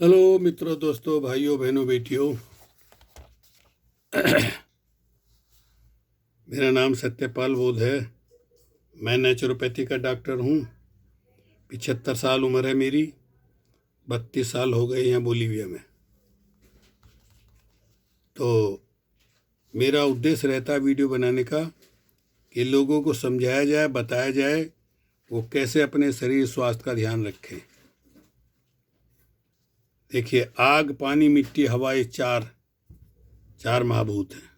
Hello मित्रों, दोस्तों, भाइयों, बहनों, बेटियों। मेरा नाम सत्यपाल बोध है। मैं नेचुरोपैथी का डॉक्टर हूँ। 75 साल उम्र है मेरी। 32 साल हो गए यहाँ बोलीविया में। तो मेरा उद्देश्य रहता है वीडियो बनाने का कि लोगों को समझाया जाए, बताया जाए वो कैसे अपने शरीर स्वास्थ्य का ध्यान रखें। देखिए, आग, पानी, मिट्टी, हवा, ये चार महाभूत हैं।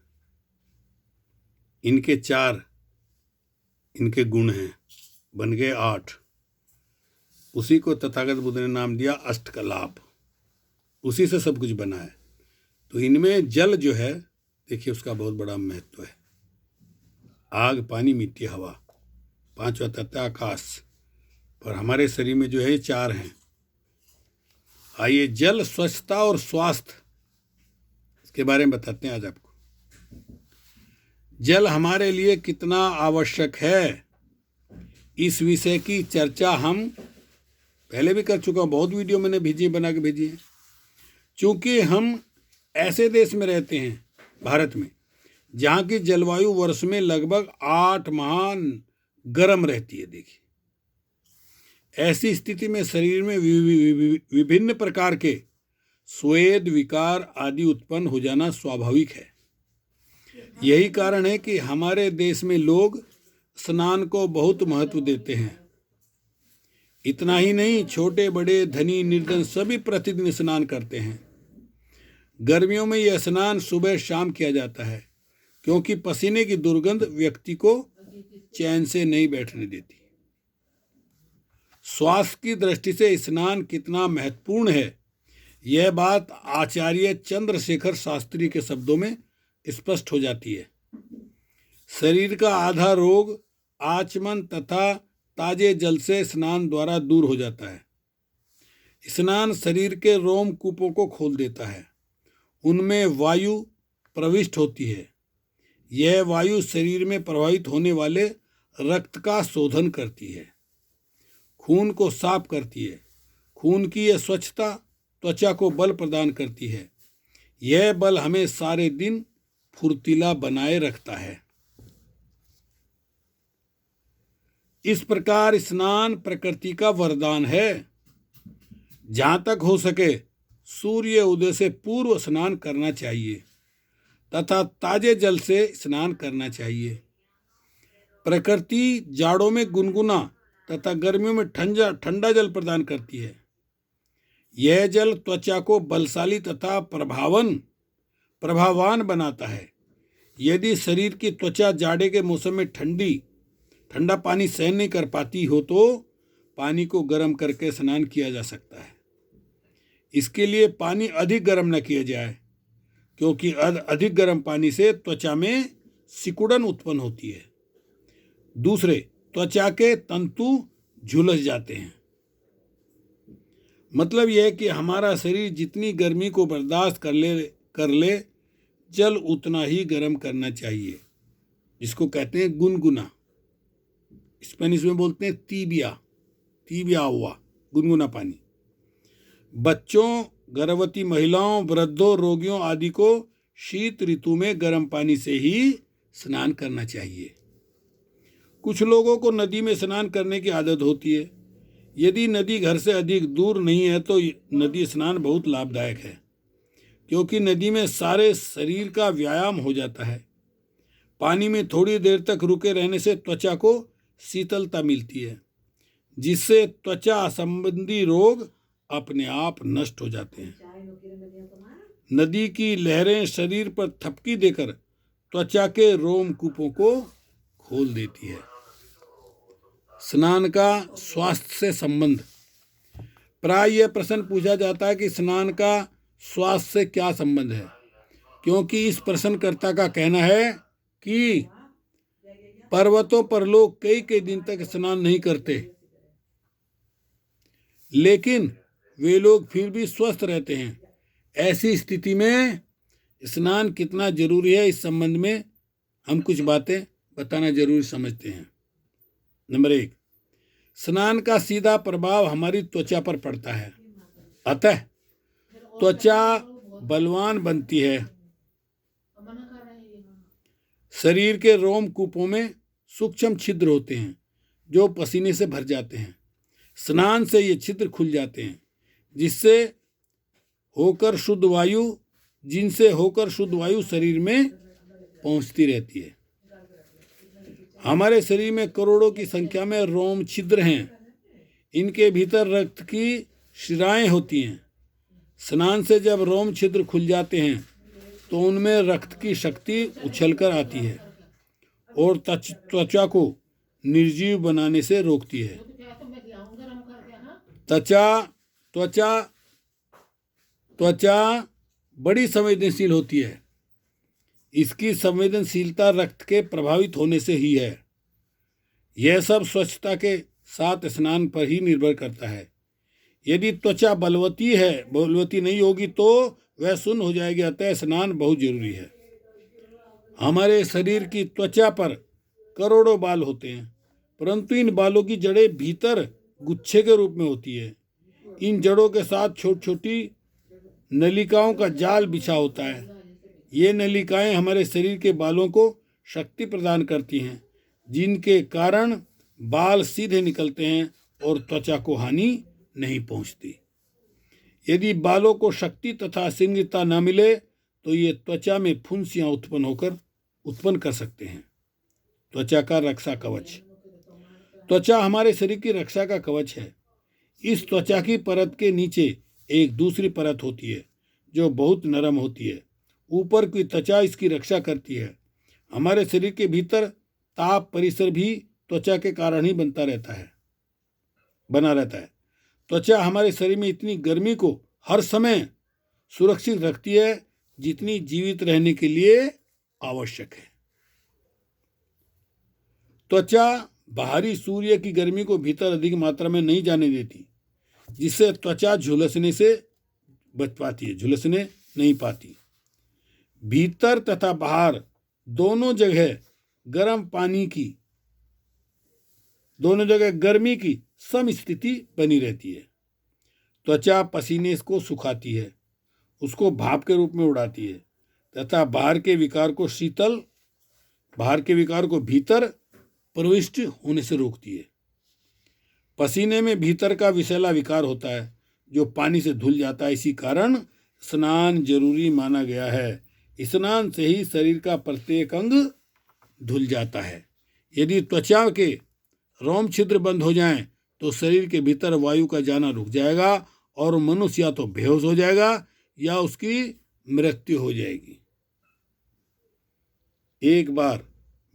इनके गुण हैं, बन गए 8। उसी को तथागत बुद्ध ने नाम दिया अष्टकलाप। उसी से सब कुछ बना है। तो इनमें जल जो है, देखिए, उसका बहुत बड़ा महत्व है। आग, पानी, मिट्टी, हवा, 5वां तत्व आकाश। पर हमारे शरीर में जो है 4 हैं। आइए, जल, स्वच्छता और स्वास्थ्य, इसके बारे में बताते हैं आज आपको। जल हमारे लिए कितना आवश्यक है, इस विषय की चर्चा हम पहले भी कर चुका हूँ। बहुत वीडियो मैंने बना के भेजी है। चूंकि हम ऐसे देश में रहते हैं, भारत में, जहाँ की जलवायु वर्ष में लगभग 8 माह गर्म रहती है। देखिए, ऐसी स्थिति में शरीर में विभिन्न प्रकार के स्वेद, विकार आदि उत्पन्न हो जाना स्वाभाविक है। यही कारण है कि हमारे देश में लोग स्नान को बहुत महत्व देते हैं। इतना ही नहीं, छोटे बड़े, धनी निर्धन सभी प्रतिदिन स्नान करते हैं। गर्मियों में यह स्नान सुबह शाम किया जाता है, क्योंकि पसीने की दुर्गंध व्यक्ति को चैन से नहीं बैठने देती। स्वास्थ्य की दृष्टि से स्नान कितना महत्वपूर्ण है, यह बात आचार्य चंद्रशेखर शास्त्री के शब्दों में स्पष्ट हो जाती है। शरीर का आधा रोग आचमन तथा ताजे जल से स्नान द्वारा दूर हो जाता है। स्नान शरीर के रोमकूपों को खोल देता है, उनमें वायु प्रविष्ट होती है। यह वायु शरीर में प्रवाहित होने वाले रक्त का शोधन करती है, खून को साफ करती है। खून की यह स्वच्छता त्वचा को बल प्रदान करती है। यह बल हमें सारे दिन फुर्तीला बनाए रखता है। इस प्रकार स्नान प्रकृति का वरदान है। जहां तक हो सके सूर्य उदय से पूर्व स्नान करना चाहिए तथा ताजे जल से स्नान करना चाहिए। प्रकृति जाड़ों में गुनगुना तथा गर्मियों में ठंडा जल प्रदान करती है। यह जल त्वचा को बलशाली तथा प्रभावान बनाता है। यदि शरीर की त्वचा जाड़े के मौसम में ठंडा पानी सहन नहीं कर पाती हो तो पानी को गर्म करके स्नान किया जा सकता है। इसके लिए पानी अधिक गर्म न किया जाए, क्योंकि अधिक गर्म पानी से त्वचा में सिकुड़न उत्पन्न होती है। दूसरे, त्वचा के तंतु झुलस जाते हैं। मतलब यह है कि हमारा शरीर जितनी गर्मी को बर्दाश्त कर ले जल उतना ही गर्म करना चाहिए, जिसको कहते हैं गुनगुना। स्पेनिश में बोलते हैं तीबिया हुआ, गुनगुना पानी। बच्चों, गर्भवती महिलाओं, वृद्धों, रोगियों आदि को शीत ऋतु में गर्म पानी से ही स्नान करना चाहिए। कुछ लोगों को नदी में स्नान करने की आदत होती है। यदि नदी घर से अधिक दूर नहीं है तो नदी स्नान बहुत लाभदायक है, क्योंकि नदी में सारे शरीर का व्यायाम हो जाता है। पानी में थोड़ी देर तक रुके रहने से त्वचा को शीतलता मिलती है, जिससे त्वचा संबंधी रोग अपने आप नष्ट हो जाते हैं। नदी की लहरें शरीर पर थपकी देकर त्वचा के रोमकूपों को खोल देती है। स्नान का स्वास्थ्य से संबंध। प्राय यह प्रश्न पूछा जाता है कि स्नान का स्वास्थ्य से क्या संबंध है, क्योंकि इस प्रश्नकर्ता का कहना है कि पर्वतों पर लोग कई दिन तक स्नान नहीं करते, लेकिन वे लोग फिर भी स्वस्थ रहते हैं। ऐसी स्थिति में स्नान कितना जरूरी है, इस संबंध में हम कुछ बातें बताना जरूरी समझते हैं। नंबर 1, स्नान का सीधा प्रभाव हमारी त्वचा पर पड़ता है। अतः त्वचा बलवान बनती है। शरीर के रोमकूपों में सूक्ष्म छिद्र होते हैं जो पसीने से भर जाते हैं। स्नान से ये छिद्र खुल जाते हैं जिनसे होकर शुद्ध वायु शरीर में पहुंचती रहती है। हमारे शरीर में करोड़ों की संख्या में रोम छिद्र हैं। इनके भीतर रक्त की शिराएं होती हैं। स्नान से जब रोम छिद्र खुल जाते हैं तो उनमें रक्त की शक्ति उछलकर आती है और त्वचा को निर्जीव बनाने से रोकती है। त्वचा बड़ी संवेदनशील होती है। इसकी संवेदनशीलता रक्त के प्रभावित होने से ही है। यह सब स्वच्छता के साथ स्नान पर ही निर्भर करता है। यदि त्वचा बलवती नहीं होगी तो वह सुन्न हो जाएगी। अतः स्नान बहुत जरूरी है। हमारे शरीर की त्वचा पर करोड़ों बाल होते हैं, परंतु इन बालों की जड़ें भीतर गुच्छे के रूप में होती है। इन जड़ों के साथ छोटी छोटी नलिकाओं का जाल बिछा होता है। ये नलिकाएं हमारे शरीर के बालों को शक्ति प्रदान करती हैं, जिनके कारण बाल सीधे निकलते हैं और त्वचा को हानि नहीं पहुंचती। यदि बालों को शक्ति तथा स्निग्धता न मिले तो ये त्वचा में फुंसियां उत्पन्न कर सकते हैं। त्वचा का रक्षा कवच। त्वचा हमारे शरीर की रक्षा का कवच है। इस त्वचा की परत के नीचे एक दूसरी परत होती है जो बहुत नरम होती है। ऊपर की त्वचा इसकी रक्षा करती है। हमारे शरीर के भीतर ताप परिसर भी त्वचा के कारण ही बना रहता है। त्वचा हमारे शरीर में इतनी गर्मी को हर समय सुरक्षित रखती है जितनी जीवित रहने के लिए आवश्यक है। त्वचा बाहरी सूर्य की गर्मी को भीतर अधिक मात्रा में नहीं जाने देती, जिससे त्वचा झुलसने नहीं पाती। भीतर तथा बाहर दोनों जगह गर्मी की समस्थिति बनी रहती है। त्वचा पसीने को सुखाती है, उसको भाप के रूप में उड़ाती है तथा बाहर के विकार को भीतर प्रविष्ट होने से रोकती है। पसीने में भीतर का विषैला विकार होता है जो पानी से धुल जाता है। इसी कारण स्नान जरूरी माना गया है। स्नान से ही शरीर का प्रत्येक अंग धुल जाता है। यदि त्वचा के रोम छिद्र बंद हो जाएं तो शरीर के भीतर वायु का जाना रुक जाएगा और मनुष्य या तो बेहोश हो जाएगा या उसकी मृत्यु हो जाएगी। एक बार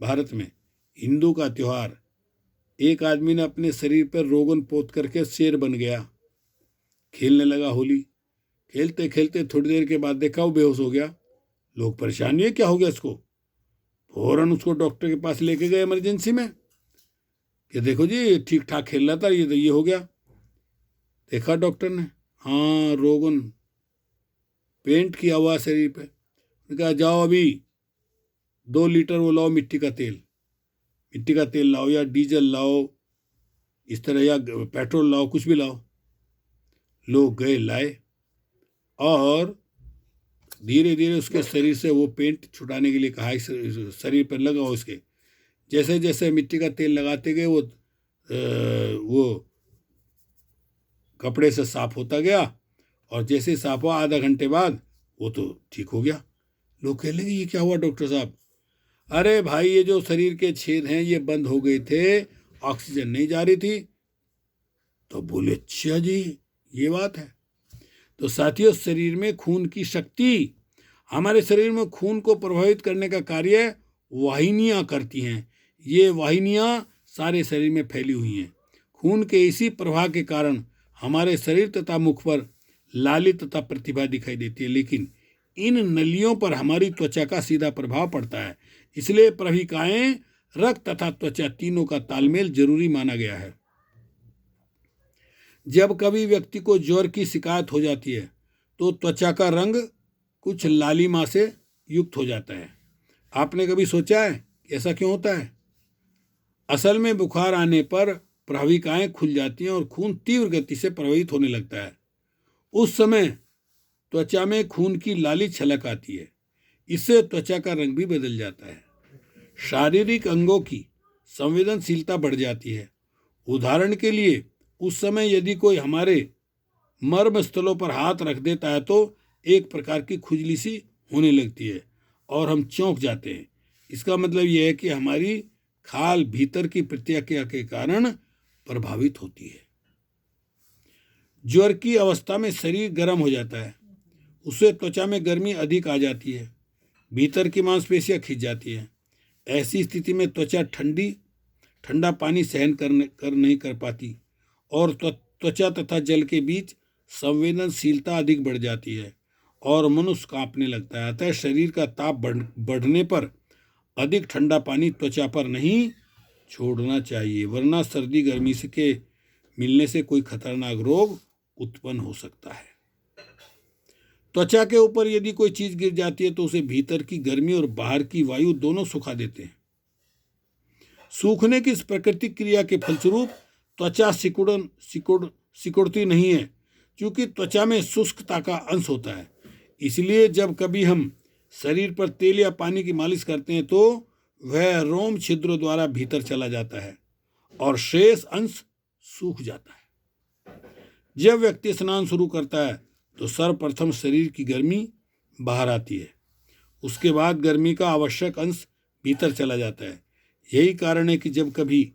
भारत में हिंदू का त्योहार, एक आदमी ने अपने शरीर पर रोगन पोत करके शेर बन गया, खेलने लगा होली। खेलते खेलते थोड़ी देर के बाद देखा वो बेहोश हो गया। लोग परेशान हुए, क्या हो गया इसको। फौरन उसको डॉक्टर के पास लेके गए इमरजेंसी में कि देखो जी ठीक ठाक खेल रहा था, ये हो गया। देखा डॉक्टर ने, हाँ रोगन पेंट किया हुआ शरीर पे। कहा जाओ अभी 2 लीटर वो लाओ मिट्टी का तेल लाओ या डीजल लाओ, इस तरह या पेट्रोल लाओ, कुछ भी लाओ। लोग गए लाए और धीरे धीरे उसके शरीर से वो पेंट छुटाने के लिए कहा, शरीर पर लगाओ उसके। जैसे जैसे मिट्टी का तेल लगाते गए वो कपड़े से साफ होता गया और जैसे साफ हुआ आधा घंटे बाद वो तो ठीक हो गया। लोग कहने लगे ये क्या हुआ डॉक्टर साहब। अरे भाई ये जो शरीर के छेद हैं ये बंद हो गए थे, ऑक्सीजन नहीं जा रही थी। तो बोले अच्छा जी ये बात है। तो साथियों, शरीर में खून की शक्ति, हमारे शरीर में खून को प्रभावित करने का कार्य वाहिनियां करती हैं। ये वाहिनियां सारे शरीर में फैली हुई हैं। खून के इसी प्रवाह के कारण हमारे शरीर तथा मुख पर लाली तथा प्रतिभा दिखाई देती है, लेकिन इन नलियों पर हमारी त्वचा का सीधा प्रभाव पड़ता है। इसलिए प्रवाहिकाएं, रक्त तथा त्वचा तीनों का तालमेल जरूरी माना गया है। जब कभी व्यक्ति को ज्वर की शिकायत हो जाती है तो त्वचा का रंग कुछ लालिमा से युक्त हो जाता है। आपने कभी सोचा है ऐसा क्यों होता है? असल में बुखार आने पर प्रवाहिकाएं खुल जाती हैं और खून तीव्र गति से प्रवाहित होने लगता है। उस समय त्वचा में खून की लाली छलक आती है। इससे त्वचा का रंग भी बदल जाता है। शारीरिक अंगों की संवेदनशीलता बढ़ जाती है। उदाहरण के लिए उस समय यदि कोई हमारे मर्म स्थलों पर हाथ रख देता है तो एक प्रकार की खुजली सी होने लगती है और हम चौंक जाते हैं। इसका मतलब यह है कि हमारी खाल भीतर की प्रतिक्रिया के कारण प्रभावित होती है। ज्वर की अवस्था में शरीर गर्म हो जाता है, उससे त्वचा में गर्मी अधिक आ जाती है, भीतर की मांसपेशियां खिंच जाती है। ऐसी स्थिति में त्वचा ठंडा पानी सहन कर नहीं कर पाती और त्वचा तथा जल के बीच संवेदनशीलता अधिक बढ़ जाती है और मनुष्य कांपने लगता है। अतः शरीर का ताप बढ़ने पर अधिक ठंडा पानी त्वचा पर नहीं छोड़ना चाहिए, वरना सर्दी गर्मी से के मिलने से कोई खतरनाक रोग उत्पन्न हो सकता है। त्वचा के ऊपर यदि कोई चीज गिर जाती है तो उसे भीतर की गर्मी और बाहर की वायु दोनों सुखा देते हैं। सूखने की इस प्राकृतिक क्रिया के फलस्वरूप त्वचा सिकुड़ती नहीं है, क्योंकि त्वचा में शुष्कता का अंश होता है। इसलिए जब कभी हम शरीर पर तेल या पानी की मालिश करते हैं तो वह रोम छिद्रों द्वारा भीतर चला जाता है और शेष अंश सूख जाता है। जब व्यक्ति स्नान शुरू करता है तो सर्वप्रथम शरीर की गर्मी बाहर आती है, उसके बाद गर्मी का आवश्यक अंश भीतर चला जाता है। यही कारण है कि जब कभी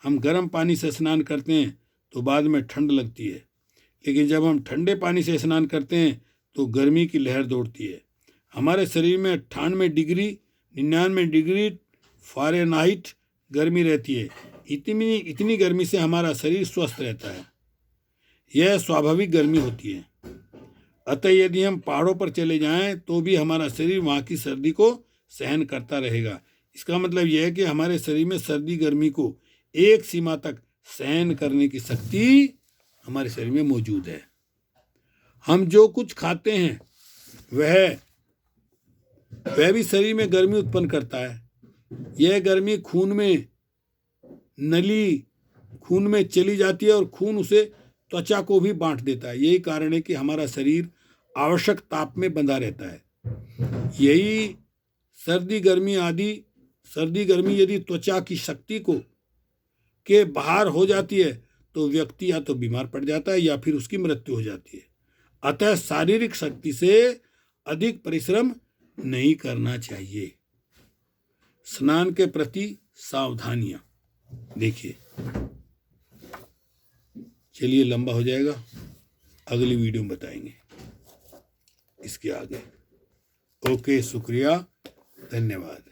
हम गर्म पानी से स्नान करते हैं तो बाद में ठंड लगती है, लेकिन जब हम ठंडे पानी से स्नान करते हैं तो गर्मी की लहर दौड़ती है। हमारे शरीर में 98 डिग्री 99 डिग्री फ़ारेनहाइट गर्मी रहती है। इतनी गर्मी से हमारा शरीर स्वस्थ रहता है। यह स्वाभाविक गर्मी होती है। अतः यदि हम पहाड़ों पर चले जाएं तो भी हमारा शरीर वहाँ की सर्दी को सहन करता रहेगा। इसका मतलब यह है कि हमारे शरीर में सर्दी गर्मी को एक सीमा तक सहन करने की शक्ति हमारे शरीर में मौजूद है। हम जो कुछ खाते हैं वह भी शरीर में गर्मी उत्पन्न करता है। यह गर्मी खून में चली जाती है और खून उसे त्वचा को भी बांट देता है। यही कारण है कि हमारा शरीर आवश्यक ताप में बंधा रहता है। यही सर्दी गर्मी यदि त्वचा की शक्ति के बाहर हो जाती है तो व्यक्ति या तो बीमार पड़ जाता है या फिर उसकी मृत्यु हो जाती है। अतः शारीरिक शक्ति से अधिक परिश्रम नहीं करना चाहिए। स्नान के प्रति सावधानियां देखिए। चलिए, लंबा हो जाएगा, अगली वीडियो में बताएंगे इसके आगे। ओके, शुक्रिया, धन्यवाद।